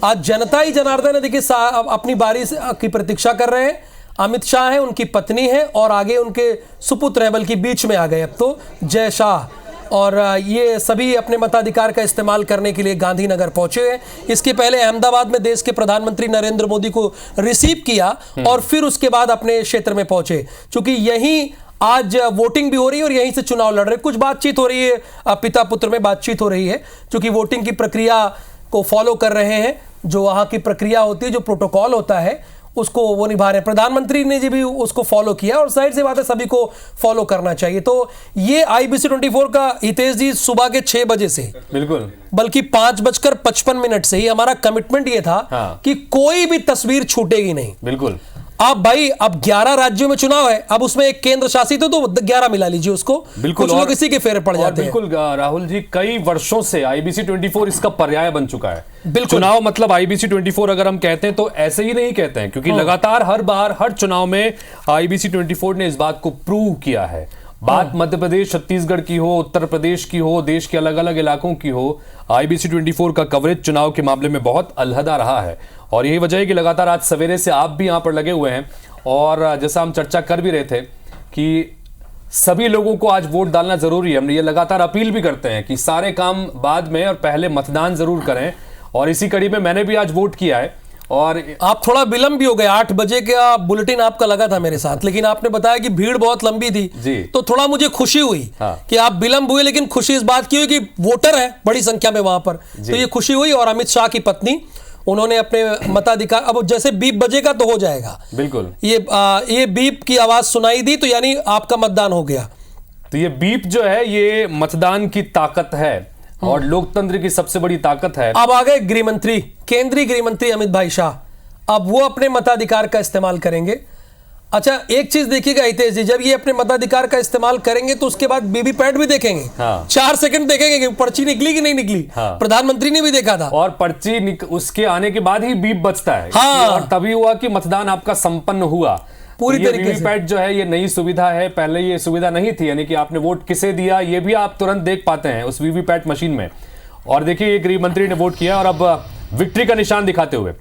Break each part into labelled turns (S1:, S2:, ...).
S1: आज जनता ही जनार्दन है, देखिए अपनी बारी की प्रतीक्षा कर रहे हैं। अमित शाह है, उनकी पत्नी है और आगे उनके सुपुत्र है, बल्कि बीच में आ गए अब तो जय शाह, और ये सभी अपने मताधिकार का इस्तेमाल करने के लिए गांधीनगर पहुंचे हैं। इसके पहले अहमदाबाद में देश के प्रधानमंत्री नरेंद्र मोदी को रिसीव किया और फिर उसके बाद अपने क्षेत्र में पहुंचे, क्योंकि यहीं आज वोटिंग भी हो रही है और यहीं से चुनाव लड़ रहे हैं। कुछ बातचीत हो रही है, पिता पुत्र में बातचीत हो रही है, क्योंकि वोटिंग की प्रक्रिया को फॉलो कर रहे हैं। जो वहां की प्रक्रिया होती है, जो प्रोटोकॉल होता है, उसको वो निभा रहे हैं। प्रधानमंत्री ने जी भी उसको फॉलो किया और जाहिर सी बात है सभी को फॉलो करना चाहिए। तो ये IBC 24 का हितेश जी सुबह के 6 बजे से, बिल्कुल, बल्कि 5:55 से ही हमारा कमिटमेंट ये था कि कोई भी तस्वीर छूटेगी नहीं। बिल्कुल। अब भाई, अब 11 राज्यों में चुनाव है, अब उसमें एक केंद्र शासित है तो 11 मिला लीजिए उसको। बिल्कुल, कुछ लोग इसी के फेरे पड़ जाते हैं।
S2: बिल्कुल राहुल जी, कई वर्षों से IBC 24 इसका पर्याय बन चुका है। बिल्कुल, चुनाव मतलब IBC 24 अगर हम कहते हैं तो ऐसे ही नहीं कहते हैं, क्योंकि लगातार हर बार हर चुनाव में IBC 24 ने इस बात को प्रूव किया है। बात मध्य प्रदेश, छत्तीसगढ़ की हो, उत्तर प्रदेश की हो, देश के अलग अलग इलाकों की हो, IBC 24 का कवरेज चुनाव के मामले में बहुत अलहदा रहा है। और यही वजह है कि लगातार आज सवेरे से आप भी यहां पर लगे हुए हैं, और जैसा हम चर्चा कर भी रहे थे कि सभी लोगों को आज वोट डालना जरूरी है। हम ये लगातार अपील भी करते हैं कि सारे काम बाद में और पहले मतदान जरूर करें, और इसी कड़ी में मैंने भी आज वोट किया है। और
S1: आप थोड़ा विलंब भी हो गए, 8 बजे का बुलेटिन आपका लगा था मेरे साथ, लेकिन आपने बताया कि भीड़ बहुत लंबी थी जी, तो थोड़ा मुझे खुशी हुई कि आप विलंब हुए, लेकिन खुशी इस बात की हुई कि वोटर है बड़ी संख्या में वहां पर, तो ये खुशी हुई। और अमित शाह की पत्नी, उन्होंने अपने मताधिकार, अब जैसे बीप बजेगा तो हो जाएगा। बिल्कुल, ये बीप की आवाज सुनाई दी तो यानी आपका मतदान हो गया।
S2: तो ये बीप जो है ये मतदान की ताकत है और लोकतंत्र की सबसे बड़ी ताकत है।
S1: अब आ गए गृह मंत्री, केंद्रीय गृह मंत्री अमित भाई शाह, अब वो अपने मताधिकार का इस्तेमाल करेंगे। अच्छा, एक चीज देखिएगा हितेश जी, जब ये अपने मताधिकार का इस्तेमाल करेंगे तो उसके बाद वीवीपैट भी देखेंगे। 4 सेकंड देखेंगे कि पर्ची निकली कि नहीं निकली। प्रधानमंत्री ने भी देखा था,
S2: और पर्ची उसके आने के बाद ही बीप बजता है। और तभी हुआ कि मतदान आपका संपन्न हुआ पूरी तरीके से। वीवीपैट जो है ये नई सुविधा है, पहले ये सुविधा नहीं थी, यानी कि आपने वोट किसे दिया ये भी आप तुरंत देख पाते हैं उस वीवीपैट मशीन में। और देखिए, ये गृह मंत्री ने वोट किया और अब विक्ट्री का निशान दिखाते हुए,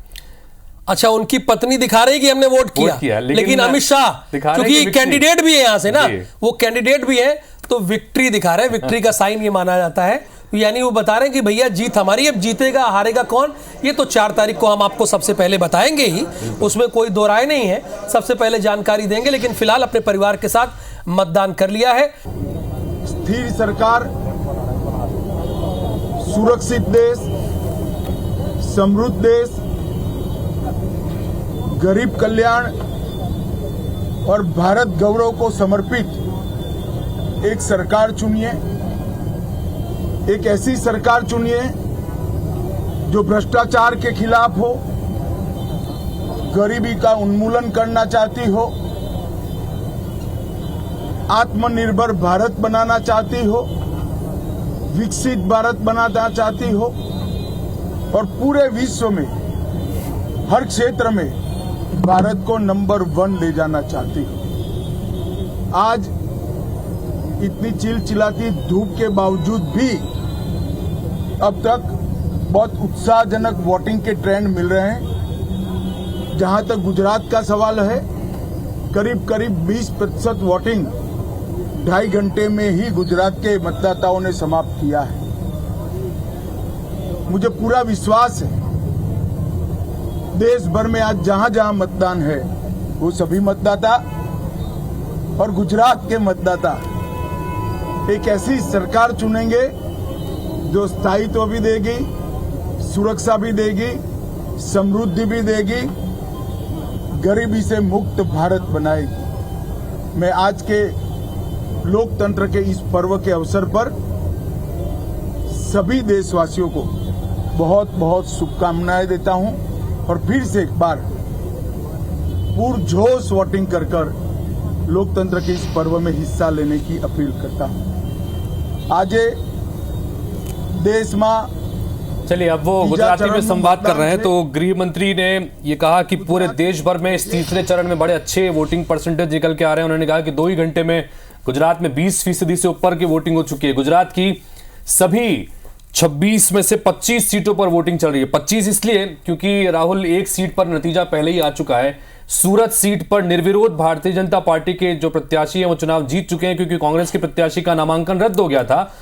S1: अच्छा, उनकी पत्नी दिखा रही कि हमने वोट किया, लेकिन अमित शाह क्योंकि कैंडिडेट भी है यहां से ना, वो कैंडिडेट भी है, तो विक्ट्री दिखा रहे हैं। विक्ट्री का साइन ये माना जाता है, यानी वो बता रहे हैं कि भैया जीत हमारी। अब जीतेगा हारेगा कौन, ये तो 4 तारीख को हम आपको सबसे पहले बताएंगे ही, उसमें कोई दो राय नहीं है, सबसे पहले जानकारी देंगे। लेकिन फिलहाल अपने परिवार के साथ मतदान कर लिया है।
S3: स्थिर सरकार, सुरक्षित देश, समृद्ध देश, गरीब कल्याण और भारत गौरव को समर्पित एक सरकार चुनिए। एक ऐसी सरकार चुनिए जो भ्रष्टाचार के खिलाफ हो, गरीबी का उन्मूलन करना चाहती हो, आत्मनिर्भर भारत बनाना चाहती हो, विकसित भारत बनाना चाहती हो, और पूरे विश्व में हर क्षेत्र में भारत को नंबर 1 ले जाना चाहती हो। आज इतनी चिलचिलाती धूप के बावजूद भी अब तक बहुत उत्साहजनक वोटिंग के ट्रेंड मिल रहे हैं। जहां तक गुजरात का सवाल है, करीब करीब 20% वोटिंग 2.5 घंटे में ही गुजरात के मतदाताओं ने समाप्त किया है। मुझे पूरा विश्वास है देश भर में आज जहां जहां मतदान है वो सभी मतदाता और गुजरात के मतदाता एक ऐसी सरकार चुनेंगे जो स्थायित्व भी देगी, सुरक्षा भी देगी, समृद्धि भी देगी, गरीबी से मुक्त भारत बनाएगी। मैं आज के लोकतंत्र के इस पर्व के अवसर पर सभी देशवासियों को बहुत बहुत शुभकामनाएं देता हूं और फिर से एक बार पुरजोश वोटिंग कर लोकतंत्र के इस पर्व में हिस्सा लेने की अपील करता हूं। आज देश में,
S2: चलिए अब वो गुजराती में संवाद कर रहे हैं, तो गृह मंत्री ने ये कहा कि पूरे देश भर में इस तीसरे चरण में बड़े अच्छे वोटिंग परसेंटेज निकल के आ रहे हैं। उन्होंने कहा कि 2 ही घंटे में गुजरात में 20% से ऊपर की वोटिंग हो चुकी है। गुजरात की सभी 26 में से 25 सीटों पर वोटिंग चल रही है। 25 इसलिए क्योंकि राहुल एक सीट पर नतीजा पहले ही आ चुका है। सूरत सीट पर निर्विरोध भारतीय जनता पार्टी के जो प्रत्याशी हैं वो चुनाव जीत चुके हैं, क्योंकि कांग्रेस के प्रत्याशी का नामांकन रद्द हो गया था।